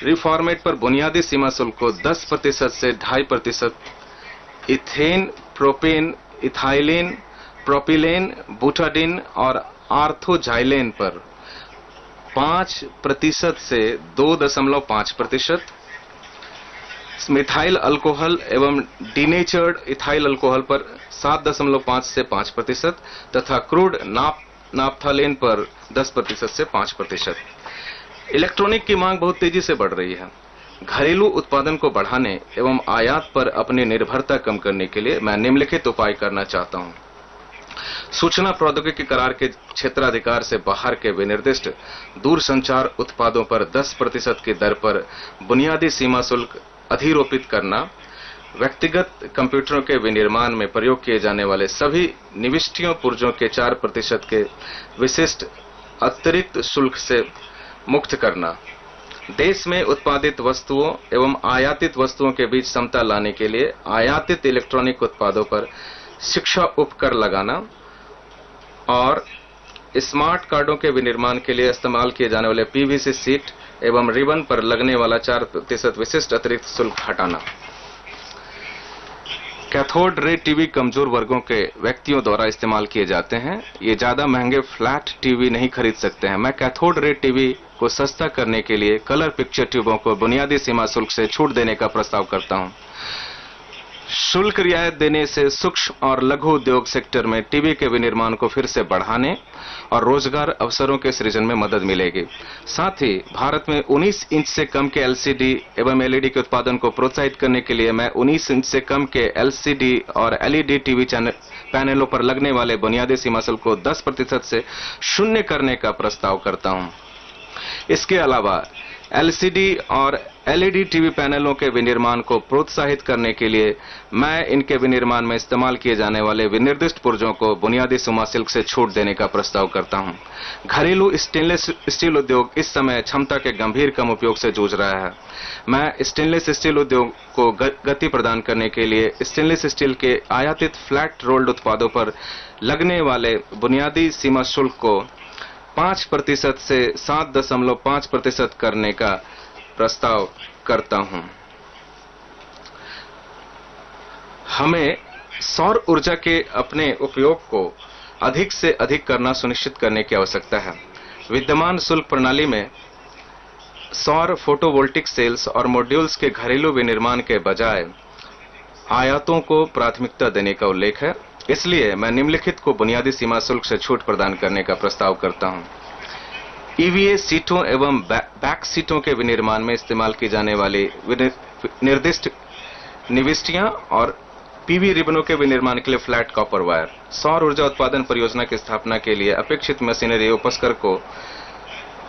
रिफॉर्मेट पर बुनियादी सीमा शुल्क को 10% से 2.5%, इथेन, प्रोपेन, इथाइलेन, प्रोपिलेन, बुटाडिन और आर्थोजाइलेन पर 5% से 2.5%, मिथाइल अल्कोहल एवं डीनेचर्ड इथाइल अल्कोहल पर 7.5 से 5% तथा क्रूड नाफ्थालेन पर 10% से 5%। इलेक्ट्रॉनिक की मांग बहुत तेजी से बढ़ रही है। घरेलू उत्पादन को बढ़ाने एवं आयात पर अपनी निर्भरता कम करने के लिए मैं निम्नलिखित उपाय करना चाहता हूं। सूचना प्रौद्योगिकी करार के क्षेत्राधिकार से बाहर के विनिर्दिष्ट दूरसंचार उत्पादों पर 10% की दर पर बुनियादी सीमा शुल्क अधिरोपित करना, व्यक्तिगत कंप्यूटरों के विनिर्माण में प्रयोग किए जाने वाले सभी निविष्टियों पुर्जों के 4% के विशिष्ट अतिरिक्त शुल्क से मुक्त करना, देश में उत्पादित वस्तुओं एवं आयातित वस्तुओं के बीच समता लाने के लिए आयातित इलेक्ट्रॉनिक उत्पादों पर शिक्षा उपकर लगाना और स्मार्ट कार्डों के विनिर्माण के लिए इस्तेमाल किए जाने वाले पीवीसी सीट एवं रिबन पर लगने वाला 4% विशिष्ट अतिरिक्त शुल्क हटाना। कैथोड रे टीवी कमजोर वर्गों के व्यक्तियों द्वारा इस्तेमाल किए जाते हैं। ये ज्यादा महंगे फ्लैट टीवी नहीं खरीद सकते हैं। मैं कैथोड रे टीवी को सस्ता करने के लिए कलर पिक्चर ट्यूबों को बुनियादी सीमा शुल्क से छूट देने का प्रस्ताव करता हूं। शुल्क रियायत देने से सूक्ष्म और लघु उद्योग सेक्टर में टीवी के विनिर्माण को फिर से बढ़ाने और रोजगार अवसरों के सृजन में मदद मिलेगी। साथ ही भारत में 19 इंच से कम के एलसीडी एवं एलईडी के उत्पादन को प्रोत्साहित करने के लिए मैं 19 इंच से कम के एलसीडी और एलईडी टीवी पैनलों पर लगने वाले बुनियादी सीमा शुल्क को 10% से 0 करने का प्रस्ताव करता हूं। इसके अलावा एलसीडी और एलईडी टीवी पैनलों के विनिर्माण को प्रोत्साहित करने के लिए मैं इनके विनिर्माण में इस्तेमाल किए जाने वाले विनिर्दिष्ट पुर्जों को बुनियादी सीमा शुल्क से छूट देने का प्रस्ताव करता हूं। घरेलू स्टेनलेस स्टील उद्योग इस समय क्षमता के गंभीर कम उपयोग से जूझ रहा है। मैं स्टेनलेस स्टील उद्योग को गति प्रदान करने के लिए स्टेनलेस स्टील के आयातित फ्लैट रोल्ड उत्पादों पर लगने वाले बुनियादी सीमा शुल्क को 5% से 7.5% करने का प्रस्ताव करता हूं। हमें सौर ऊर्जा के अपने उपयोग को अधिक से अधिक करना सुनिश्चित करने की आवश्यकता है। विद्यमान शुल्क प्रणाली में सौर फोटोवोल्टिक सेल्स और मॉड्यूल्स के घरेलू विनिर्माण के बजाय आयातों को प्राथमिकता देने का उल्लेख है। इसलिए मैं निम्नलिखित को बुनियादी सीमा शुल्क से छूट प्रदान करने का प्रस्ताव करता हूं। ईवीए सीटों एवं बैक सीटों के विनिर्माण में इस्तेमाल की जाने वाली निर्दिष्ट निविष्टियां और पीवी रिबनों के विनिर्माण के लिए फ्लैट कॉपर वायर, सौर ऊर्जा उत्पादन परियोजना की स्थापना के लिए अपेक्षित मशीनरी उपस्कर को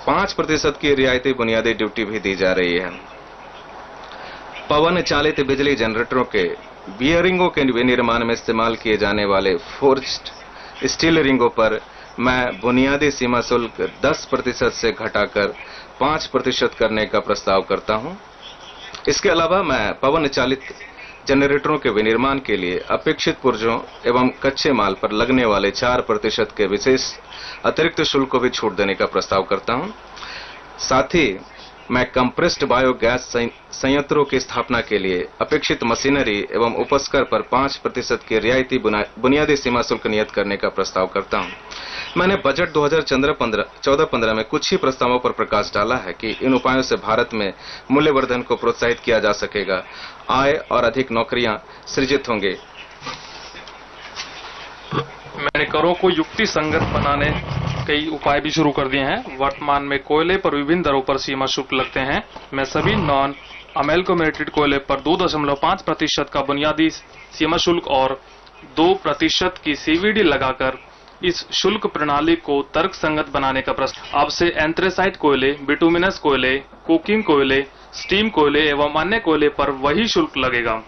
5% की रियायती बुनियादी ड्यूटी भी दी जा रही है। पवन चालित बिजली जनरेटरों के बियरिंगों के विनिर्माण में इस्तेमाल किए जाने वाले फोर्ज्ड स्टील रिंगों पर मैं बुनियादी सीमा शुल्क 10% से घटाकर 5% करने का प्रस्ताव करता हूं। इसके अलावा मैं पवन चालित जनरेटरों के विनिर्माण के लिए अपेक्षित पुर्जों एवं कच्चे माल पर लगने वाले 4% के विशेष अतिरिक्त शुल्क को भी छूट देने का प्रस्ताव करता हूं। साथ ही मैं कंप्रेस्ड बायोगैस संयंत्रों की स्थापना के लिए अपेक्षित मशीनरी एवं उपस्कर पर 5% की रियायती बुनियादी सीमा शुल्क नियत करने का प्रस्ताव करता हूं। मैंने बजट 2014-15 में कुछ ही प्रस्तावों पर प्रकाश डाला है कि इन उपायों से भारत में मूल्यवर्धन को प्रोत्साहित किया जा सकेगा, आय और अधिक नौकरियां सृजित होंगे। मैंने करों को युक्ति संगत बनाने कई उपाय भी शुरू कर दिए हैं। वर्तमान में कोयले पर विभिन्न दरों पर सीमा शुल्क लगते हैं। मैं सभी नॉन अमेल्गोमेटेड कोयले पर 2.5% का बुनियादी सीमा शुल्क और 2% की सीवीडी लगाकर इस शुल्क प्रणाली को तर्कसंगत बनाने का प्रस्ताव। अब से एंथ्रेसाइट कोयले, बिटुमिनस कोयले, कुकिंग कोयले, स्टीम कोयले एवं अन्य कोयले पर वही शुल्क लगेगा।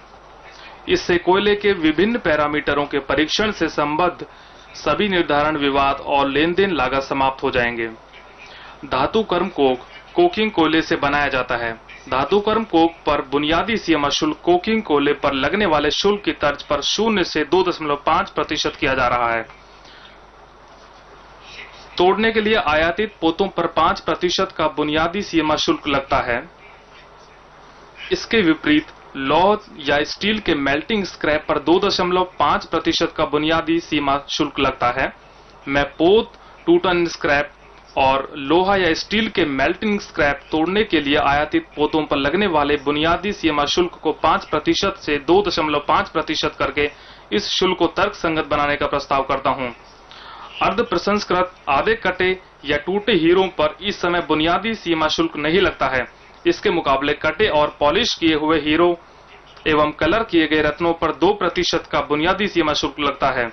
इससे कोयले के विभिन्न पैरामीटरों के परीक्षण से संबद्ध सभी निर्धारण विवाद और लेन देन लागत समाप्त हो जाएंगे। धातु कर्म कोक कोकिंग कोयले से बनाया जाता है। धातु कर्म कोक पर बुनियादी सीमा शुल्क कोकिंग कोयले पर लगने वाले शुल्क की तर्ज पर 0 से 2.5% किया जा रहा है। तोड़ने के लिए आयातित पोतों पर 5% का बुनियादी सीमा शुल्क लगता है। इसके विपरीत लौह या स्टील के मेल्टिंग स्क्रैप पर 2.5% का बुनियादी सीमा शुल्क लगता है। मैं पोत, टूटन स्क्रैप और लोहा या स्टील के मेल्टिंग स्क्रैप तोड़ने के लिए आयातित पोतों पर लगने वाले बुनियादी सीमा शुल्क को 5% से 2.5% करके इस शुल्क को तर्कसंगत बनाने का प्रस्ताव करता हूं। अर्ध प्रसंस्कृत आधे कटे या टूटे हीरों पर इस समय बुनियादी सीमा शुल्क नहीं लगता है। इसके मुकाबले कटे और पॉलिश किए हुए हीरो एवं कलर किए गए रत्नों पर 2% का बुनियादी सीमा शुल्क लगता है।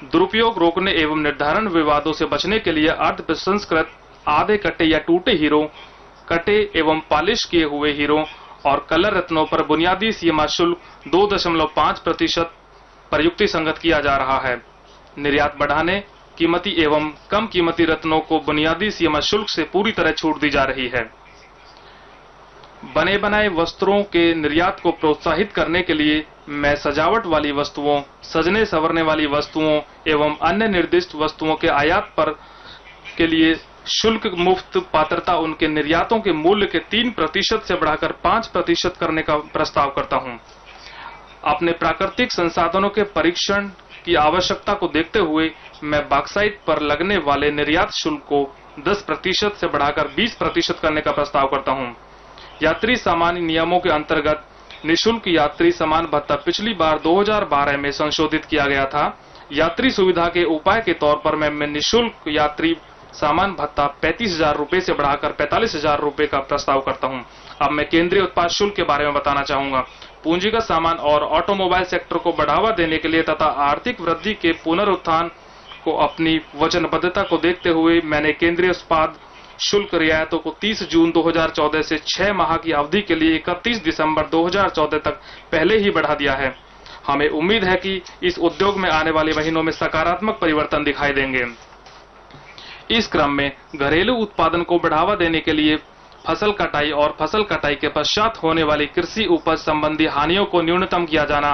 दुरुपयोग रोकने एवं निर्धारण विवादों से बचने के लिए अर्ध प्रसंस्कृत आधे कटे या टूटे हीरो, कटे एवं पॉलिश किए हुए हीरो और कलर रत्नों पर बुनियादी सीमा शुल्क 2.5% पर युक्ति संगत किया जा रहा है। निर्यात बढ़ाने, कीमती एवं कम कीमती रत्नों को बुनियादी सीमा शुल्क से पूरी तरह छूट दी जा रही है। बने बनाए वस्त्रों के निर्यात को प्रोत्साहित करने के लिए मैं सजावट वाली वस्तुओं, सजने संवरने वाली वस्तुओं एवं अन्य निर्दिष्ट वस्तुओं के आयात पर के लिए शुल्क मुक्त पात्रता उनके निर्यातों के मूल्य के 3% से बढ़ाकर 5% करने का प्रस्ताव करता हूं। अपने प्राकृतिक संसाधनों के परीक्षण की आवश्यकता को देखते हुए मैं बॉक्साइट पर लगने वाले निर्यात शुल्क को 10% से बढ़ाकर 20% करने का प्रस्ताव करता हूं। यात्री सामान्य नियमों के अंतर्गत निःशुल्क यात्री सामान भत्ता पिछली बार 2012 में संशोधित किया गया था। यात्री सुविधा के उपाय के तौर पर मैं निःशुल्क यात्री सामान भत्ता 35,000 रुपए से बढ़ाकर 45,000 रुपए का प्रस्ताव करता हूं। अब मैं केंद्रीय उत्पाद शुल्क के बारे में बताना चाहूंगा। पूंजीगत सामान और ऑटोमोबाइल सेक्टर को बढ़ावा देने के लिए तथा आर्थिक वृद्धि के पुनरुत्थान को अपनी वचनबद्धता को देखते हुए मैंने केंद्रीय उत्पाद शुल्क रियायतों को 30 जून 2014 से 6 माह की अवधि के लिए 31 दिसंबर 2014 तक पहले ही बढ़ा दिया है। हमें उम्मीद है कि इस उद्योग में आने वाले महीनों में सकारात्मक परिवर्तन दिखाई देंगे। इस क्रम में घरेलू उत्पादन को बढ़ावा देने के लिए फसल कटाई और फसल कटाई के पश्चात होने वाली कृषि उपज संबंधी हानियों को न्यूनतम किया जाना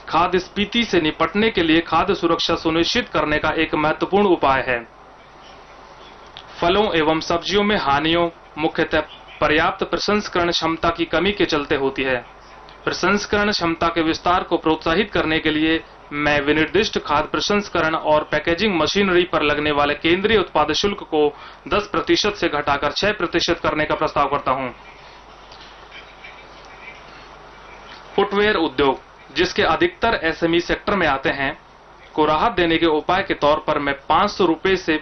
खाद्य स्फीति से निपटने के लिए खाद्य सुरक्षा सुनिश्चित करने का एक महत्वपूर्ण उपाय है। फलों एवं सब्जियों में हानियों मुख्यतः पर्याप्त प्रसंस्करण क्षमता की कमी के चलते होती है। प्रसंस्करण क्षमता के विस्तार को प्रोत्साहित करने के लिए मैं विनिर्दिष्ट खाद्य प्रसंस्करण और पैकेजिंग मशीनरी पर लगने वाले केंद्रीय उत्पाद शुल्क को 10% से घटाकर 6% करने का प्रस्ताव करता हूं। फुटवेयर उद्योग, जिसके अधिकतर एसएमई सेक्टर में आते हैं, को राहत देने के उपाय के तौर पर मैं 500 रुपए से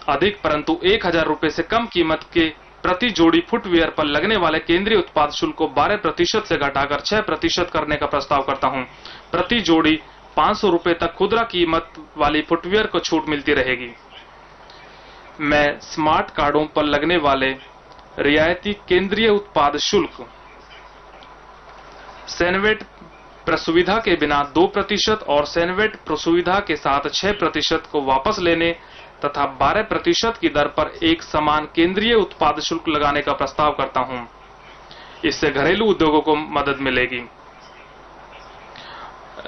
अधिक परंतु 1,000 रुपए से कम कीमत के प्रति जोड़ी फुटवेयर पर लगने वाले केंद्रीय उत्पाद शुल्क को 12% से घटाकर 6% करने का प्रस्ताव करता हूं। प्रति जोड़ी 500 रुपए तक खुदरा कीमत वाली फुटवेयर को छूट मिलती रहेगी। मैं स्मार्ट कार्डों पर लगने वाले रियायती केंद्रीय उत्पाद शुल्क सेनवेट प्रसुविधा के बिना 2% और सेनवेट प्रसुविधा के साथ 6% को वापस लेने तथा 12% की दर पर एक समान केंद्रीय उत्पाद शुल्क लगाने का प्रस्ताव करता हूं। इससे घरेलू उद्योगों को मदद मिलेगी।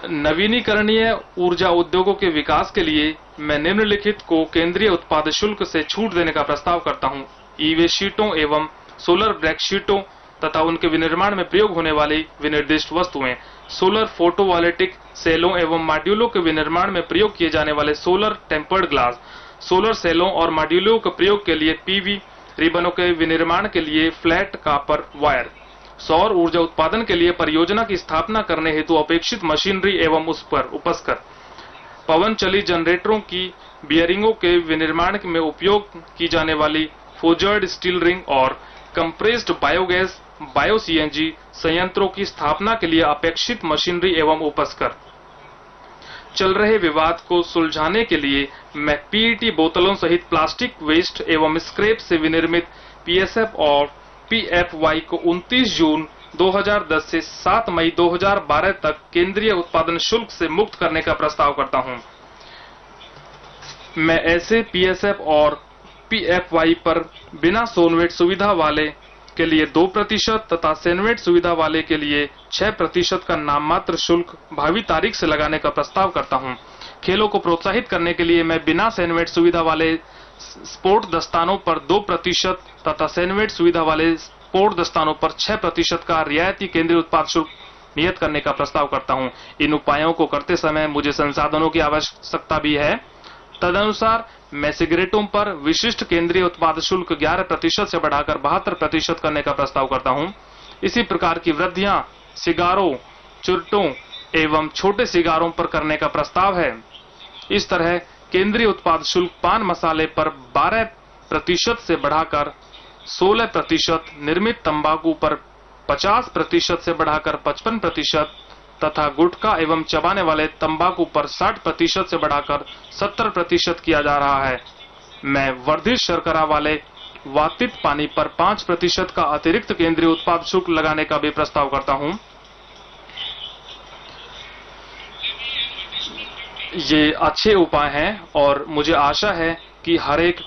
नवीनीकरणीय ऊर्जा उद्योगों के विकास के लिए मैं निम्नलिखित को केंद्रीय उत्पाद शुल्क से छूट देने का प्रस्ताव करता हूं। ई-वे शीटों एवं सोलर ब्रैकेटों तथा उनके विनिर्माण में प्रयोग होने वाली विनिर्दिष्ट वस्तुएं, सोलर फोटोवोल्टिक सेलों एवं मॉड्यूलों के विनिर्माण में प्रयोग किए जाने वाले सोलर टेम्पर्ड ग्लास, सोलर सेलों और मॉड्यूलों के प्रयोग के लिए पीवी रिबनों के विनिर्माण के लिए फ्लैट कॉपर वायर, सौर ऊर्जा उत्पादन के लिए परियोजना की स्थापना करने हेतु अपेक्षित मशीनरी एवं उस पर उपस्कर, पवन चलित जनरेटरों की बियरिंगों के विनिर्माण में उपयोग की जाने वाली फोर्जर्ड स्टील रिंग और कंप्रेस्ड बायोगैस बायो सीएनजी संयंत्रों की स्थापना के लिए अपेक्षित मशीनरी एवं उपस्कर। चल रहे विवाद को सुलझाने के लिए मैं पीईटी बोतलों सहित प्लास्टिक वेस्ट एवं स्क्रैप से विनिर्मित पीएसएफ और पीएफवाई को 29 जून 2010 से 7 मई 2012 तक केंद्रीय उत्पादन शुल्क से मुक्त करने का प्रस्ताव करता हूं। मैं ऐसे पीएसएफ और पीएफवाई पर बिना सोनवेट सुविधा वाले के लिए 2% तथा सेनवेट सुविधा वाले के लिए 6% का नाममात्र शुल्क भावी तारीख से लगाने का प्रस्ताव करता हूं। खेलों को प्रोत्साहित करने के लिए मैं बिना सेनवेट सुविधा वाले स्पोर्ट दस्तानों पर 2% तथा सेनवेट सुविधा वाले स्पोर्ट दस्तानों पर 6% का रियायती केंद्रीय उत्पाद शुल्क नियत करने का प्रस्ताव करता हूं। इन उपायों को करते समय मुझे संसाधनों की आवश्यकता भी है। तदनुसार मैं सिगरेटों पर विशिष्ट केंद्रीय उत्पाद शुल्क 11% से बढ़ाकर 72% करने का प्रस्ताव करता हूं। इसी प्रकार की वृद्धियां सिगारों, चुरटों एवं छोटे सिगारों पर करने का प्रस्ताव है। इस तरह केंद्रीय उत्पाद शुल्क पान मसाले पर 12% से बढ़ाकर 16%, निर्मित तंबाकू पर 50% से बढ़ाकर 55% तथा गुटखा एवं चबाने वाले तंबाकू पर 60% से बढ़ाकर 70% किया जा रहा है। मैं वर्धित शर्करा वाले वातित पानी पर 5% का अतिरिक्त केंद्रीय उत्पाद शुल्क लगाने का भी प्रस्ताव करता हूं। ये अच्छे उपाय हैं और मुझे आशा है कि हर एक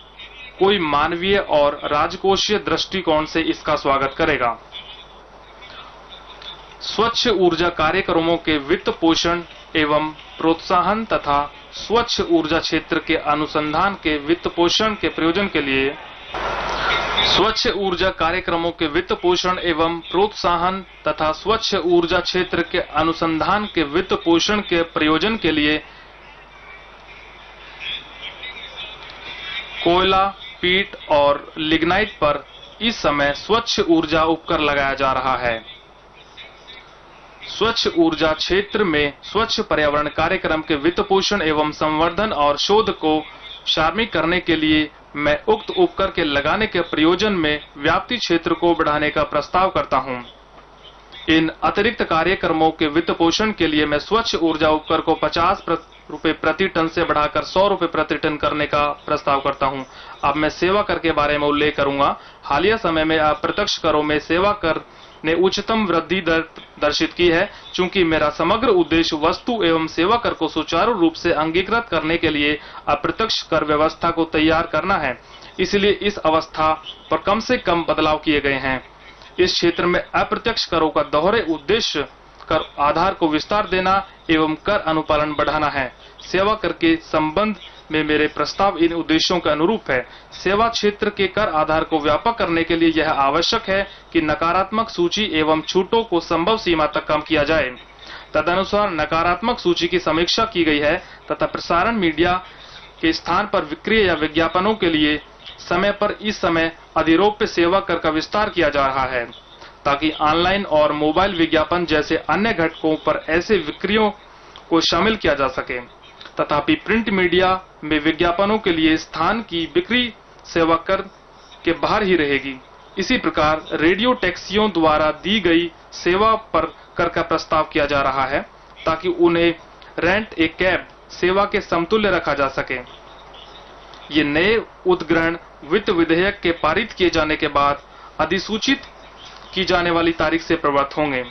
कोई मानवीय और राजकोषीय दृष्टिकोण से इसका स्वागत करेगा। स्वच्छ ऊर्जा कार्यक्रमों के वित्त पोषण एवं प्रोत्साहन तथा स्वच्छ ऊर्जा क्षेत्र के अनुसंधान के वित्त पोषण के प्रयोजन के लिए स्वच्छ ऊर्जा कार्यक्रमों के वित्त पोषण एवं प्रोत्साहन तथा स्वच्छ ऊर्जा क्षेत्र के अनुसंधान के वित्त पोषण के प्रयोजन के लिए कोयला, पीट और लिग्नाइट पर इस समय स्वच्छ ऊर्जा उपकर लगाया जा रहा है। स्वच्छ ऊर्जा क्षेत्र में स्वच्छ पर्यावरण कार्यक्रम के वित्त पोषण एवं संवर्धन और शोध को शामिल करने के लिए मैं उक्त उपकर के लगाने के प्रयोजन में व्याप्ति क्षेत्र को बढ़ाने का प्रस्ताव करता हूं। इन अतिरिक्त कार्यक्रमों के वित्त पोषण के लिए मैं स्वच्छ ऊर्जा उपकर को 50 रुपए प्रति टन से बढ़ाकर 100 रुपए प्रति टन करने का प्रस्ताव करता हूं। अब मैं सेवा कर के बारे में उल्लेख करूंगा। हालिया समय में अप्रत्यक्ष करों में सेवा कर ने उच्चतम वृद्धि दर दर्शित की है। चूंकि मेरा समग्र उद्देश्य वस्तु एवं सेवा कर को सुचारू रूप से अंगीकृत करने के लिए अप्रत्यक्ष कर व्यवस्था को तैयार करना है, इसलिए इस अवस्था पर कम से कम बदलाव किए गए हैं। इस क्षेत्र में अप्रत्यक्ष करों का दोहरे उद्देश्य कर आधार को विस्तार देना एवं कर अनुपालन बढ़ाना है। सेवा कर के संबंध में मेरे प्रस्ताव इन उद्देश्यों के अनुरूप है। सेवा क्षेत्र के कर आधार को व्यापक करने के लिए यह आवश्यक है कि नकारात्मक सूची एवं छूटों को संभव सीमा तक कम किया जाए। तदनुसार नकारात्मक सूची की समीक्षा की गई है तथा प्रसारण मीडिया के स्थान पर विक्रय या विज्ञापनों के लिए समय पर इस समय अधिरोप्य सेवा कर का विस्तार किया जा रहा है, ताकि ऑनलाइन और मोबाइल विज्ञापन जैसे अन्य घटकों पर ऐसे विक्रियों को शामिल किया जा सके। तथापि प्रिंट मीडिया में विज्ञापनों के लिए स्थान की बिक्री सेवा कर के बाहर ही रहेगी। इसी प्रकार रेडियो टैक्सियों द्वारा दी गई सेवा पर कर का प्रस्ताव किया जा रहा है, ताकि उन्हें रेंट ए कैब सेवा के समतुल्य रखा जा सके। ये नए उद्ग्रहण वित्त विधेयक के पारित किए जाने के बाद अधिसूचित की जाने वाली तारीख से प्रवृत्त होंगे।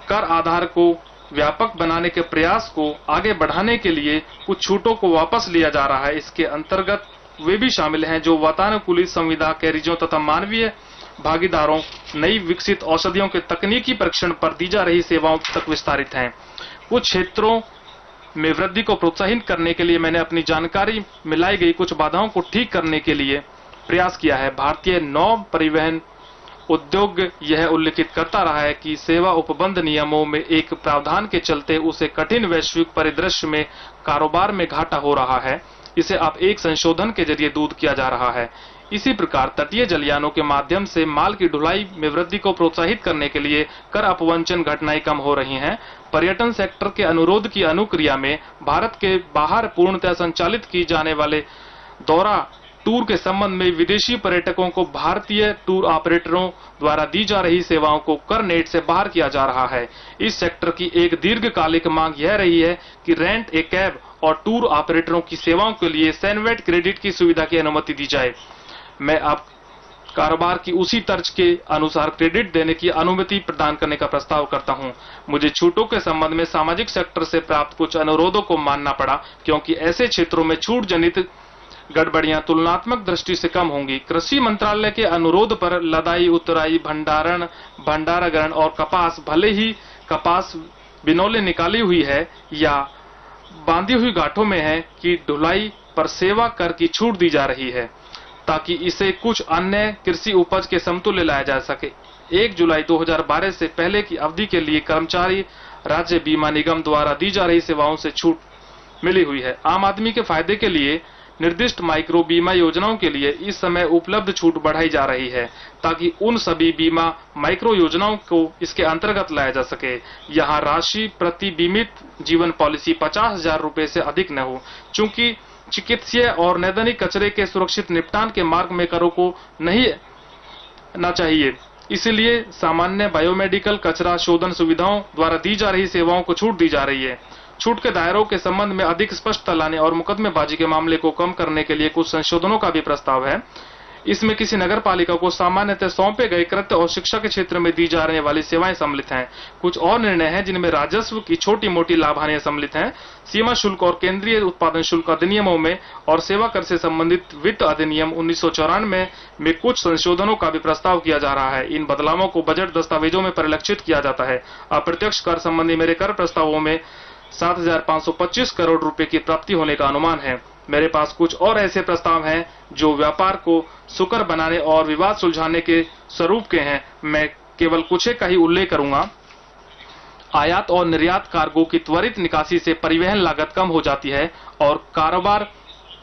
कर आधार को व्यापक बनाने के प्रयास को आगे बढ़ाने के लिए कुछ छूटों को वापस लिया जा रहा है। इसके अंतर्गत वे भी शामिल हैं जो वातानुकूलित संविदा कैरिजों तथा मानवीय भागीदारों नई विकसित औषधियों के तकनीकी परीक्षण पर दी जा रही सेवाओं तक विस्तारित हैं। कुछ क्षेत्रों में वृद्धि को प्रोत्साहित करने के लिए मैंने अपनी जानकारी में लाई गई कुछ बाधाओं को ठीक करने के लिए प्रयास किया है। भारतीय नौ परिवहन उद्योग यह उल्लेखित करता रहा है कि सेवा उपबंध नियमों में एक प्रावधान के चलते उसे कठिन वैश्विक परिदृश्य में कारोबार में घाटा हो रहा है। इसे अब एक संशोधन के जरिए दूर किया जा रहा है। इसी प्रकार तटीय जलयानों के माध्यम से माल की ढुलाई में वृद्धि को प्रोत्साहित करने के लिए कर अपवंचन घटनाएं कम हो रही हैं। पर्यटन सेक्टर के अनुरोध की अनुक्रिया में भारत के बाहर पूर्णतः संचालित की जाने वाले दौरा टूर के संबंध में विदेशी पर्यटकों को भारतीय टूर ऑपरेटरों द्वारा दी जा रही सेवाओं को कर नेट से बाहर किया जा रहा है। इस सेक्टर की एक दीर्घकालिक मांग यह रही है कि रेंट ए कैब और टूर ऑपरेटरों की सेवाओं के लिए सैनवेट क्रेडिट की सुविधा की अनुमति दी जाए। मैं अब कारोबार की उसी तर्ज के अनुसार क्रेडिट देने की अनुमति प्रदान करने का प्रस्ताव करता हूं। मुझे छूटों के संबंध में सामाजिक सेक्टर से प्राप्त कुछ अनुरोधों को मानना पड़ा, क्योंकि ऐसे क्षेत्रों में छूट जनित गड़बड़ियां तुलनात्मक दृष्टि से कम होंगी। कृषि मंत्रालय के अनुरोध पर लदाई, उतराई, भंडारण, भंडारागरण और कपास, भले ही कपास बिनौले निकाली हुई है या बांधी हुई गांठों में है, कि ढुलाई पर सेवा कर की छूट दी जा रही है ताकि इसे कुछ अन्य कृषि उपज के समतुल्य लाया जा सके। 1 जुलाई 2012 से पहले की अवधि के लिए कर्मचारी राज्य बीमा निगम द्वारा दी जा रही सेवाओं से छूट मिली हुई है। आम आदमी के फायदे के लिए निर्दिष्ट माइक्रो बीमा योजनाओं के लिए इस समय उपलब्ध छूट बढ़ाई जा रही है ताकि उन सभी बीमा माइक्रो योजनाओं को इसके अंतर्गत लाया जा सके। यहाँ राशि प्रति बीमित जीवन पॉलिसी 50,000 रुपए से अधिक न हो। चूंकि चिकित्सीय और नैदानिक कचरे के सुरक्षित निपटान के मार्ग में करों को नहीं ना चाहिए, इसलिए सामान्य बायोमेडिकल कचरा शोधन सुविधाओं द्वारा दी जा रही सेवाओं को छूट दी जा रही है। छूट के दायरों के संबंध में अधिक स्पष्टता लाने और मुकदमेबाजी के मामले को कम करने के लिए कुछ संशोधनों का भी प्रस्ताव है। इसमें किसी नगर पालिका को सामान्यतः सौंपे गए कृत्य और शिक्षा के क्षेत्र में दी जाने वाली सेवाएं सम्मिलित हैं। कुछ और निर्णय हैं जिनमें राजस्व की छोटी मोटी लाभानियां सम्मिलित हैं। सीमा शुल्क और केंद्रीय उत्पादन शुल्क अधिनियमों में और सेवा कर से संबंधित वित्त अधिनियम 1994 में कुछ संशोधनों का भी प्रस्ताव किया जा रहा है। इन बदलावों को बजट दस्तावेजों में परिलक्षित किया जाता है। अप्रत्यक्ष कर संबंधी मेरे कर प्रस्तावों में 7,525 करोड़ रुपए की प्राप्ति होने का अनुमान है। मेरे पास कुछ और ऐसे प्रस्ताव हैं जो व्यापार को सुकर बनाने और विवाद सुलझाने के स्वरूप के हैं। मैं केवल कुछ का ही उल्लेख करूंगा। आयात और निर्यात कार्गो की त्वरित निकासी से परिवहन लागत कम हो जाती है और कारोबार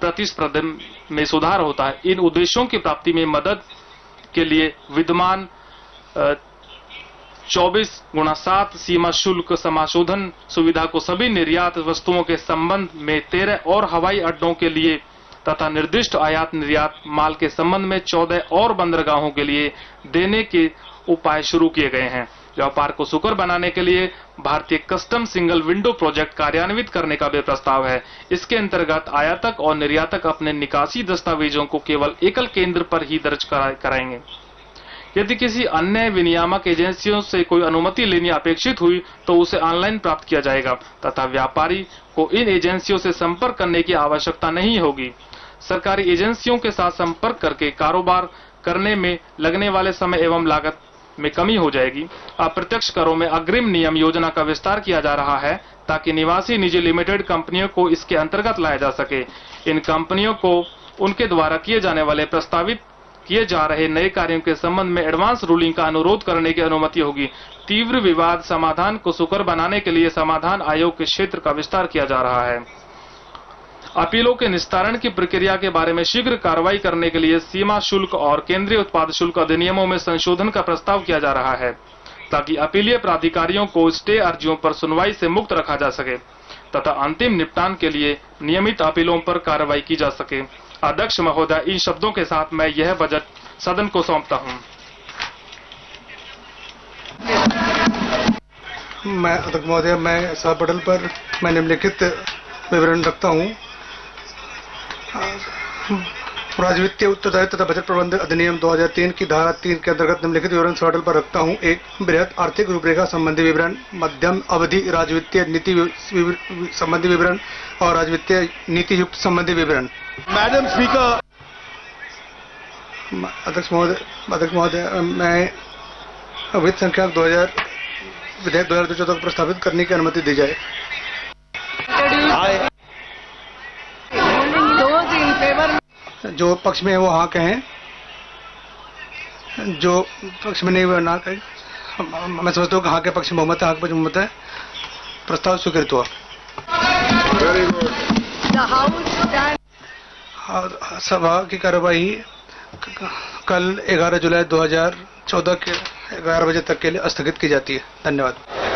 प्रतिस्पर्धा में सुधार होता है। इन उद्देश्यों की प्राप्ति में मदद के लिए विद्यमान 24x7 सीमा शुल्क समाशोधन सुविधा को सभी निर्यात वस्तुओं के संबंध में 13 और हवाई अड्डों के लिए तथा निर्दिष्ट आयात निर्यात माल के संबंध में 14 और बंदरगाहों के लिए देने के उपाय शुरू किए गए हैं। व्यापार को सुकर बनाने के लिए भारतीय कस्टम सिंगल विंडो प्रोजेक्ट कार्यान्वित करने का भी प्रस्ताव है। इसके अंतर्गत आयातक और निर्यातक अपने निकासी दस्तावेजों को केवल एकल केंद्र पर ही दर्ज कराएंगे। यदि किसी अन्य विनियामक एजेंसियों से कोई अनुमति लेनी अपेक्षित हुई तो उसे ऑनलाइन प्राप्त किया जाएगा तथा व्यापारी को इन एजेंसियों से संपर्क करने की आवश्यकता नहीं होगी। सरकारी एजेंसियों के साथ संपर्क करके कारोबार करने में लगने वाले समय एवं लागत में कमी हो जाएगी। अप्रत्यक्ष करों में अग्रिम नियम योजना का विस्तार किया जा रहा है ताकि निवासी निजी लिमिटेड कंपनियों को इसके अंतर्गत लाया जा सके। इन कंपनियों को उनके द्वारा किए जाने वाले प्रस्तावित किए जा रहे नए कार्यों के संबंध में एडवांस रूलिंग का अनुरोध करने की अनुमति होगी। तीव्र विवाद समाधान को सुकर बनाने के लिए समाधान आयोग के क्षेत्र का विस्तार किया जा रहा है। अपीलों के निस्तारण की प्रक्रिया के बारे में शीघ्र कार्रवाई करने के लिए सीमा शुल्क और केंद्रीय उत्पाद शुल्क अधिनियमों में संशोधन का प्रस्ताव किया जा रहा है ताकि अपीलीय प्राधिकारियों को स्टे अर्जियों पर सुनवाई से मुक्त रखा जा सके तथा अंतिम निपटान के लिए नियमित अपीलों पर कार्रवाई की जा सके। अध्यक्ष महोदय, इन शब्दों के साथ मैं यह बजट सदन को सौंपता हूं। मैं अध्यक्ष महोदय, मैं सभा पटल पर मैं निम्नलिखित विवरण रखता हूं। राजवित्तीय उत्तरदायित्व तथा बजट प्रबंध अधिनियम 2003 की धारा 3 के अंतर्गत निम्नलिखित विवरण सभा पटल पर रखता हूं। 1. बृहत आर्थिक रूपरेखा संबंधी विवरण, मध्यम अवधि राजवित्तीय नीति संबंधी विवरण और राजवित्तीय नीति युक्त संबंधी विवरण। मैडम स्पीकर, अध्यक्ष महोदय, मैं वित्त संख्या विधेयक 2014 को प्रस्तावित करने की अनुमति दी जाए। जो पक्ष में है वो हाँ कहें। जो पक्ष में नहीं हुआ ना कही, मैं समझता हूँ कि हाँ के पक्ष में बहुमत है, हाँ के पक्ष में बहुमत है। प्रस्ताव स्वीकृत हुआ। सभा की कार्यवाही कल 11 जुलाई 2014 के 11 बजे तक के लिए स्थगित की जाती है। धन्यवाद।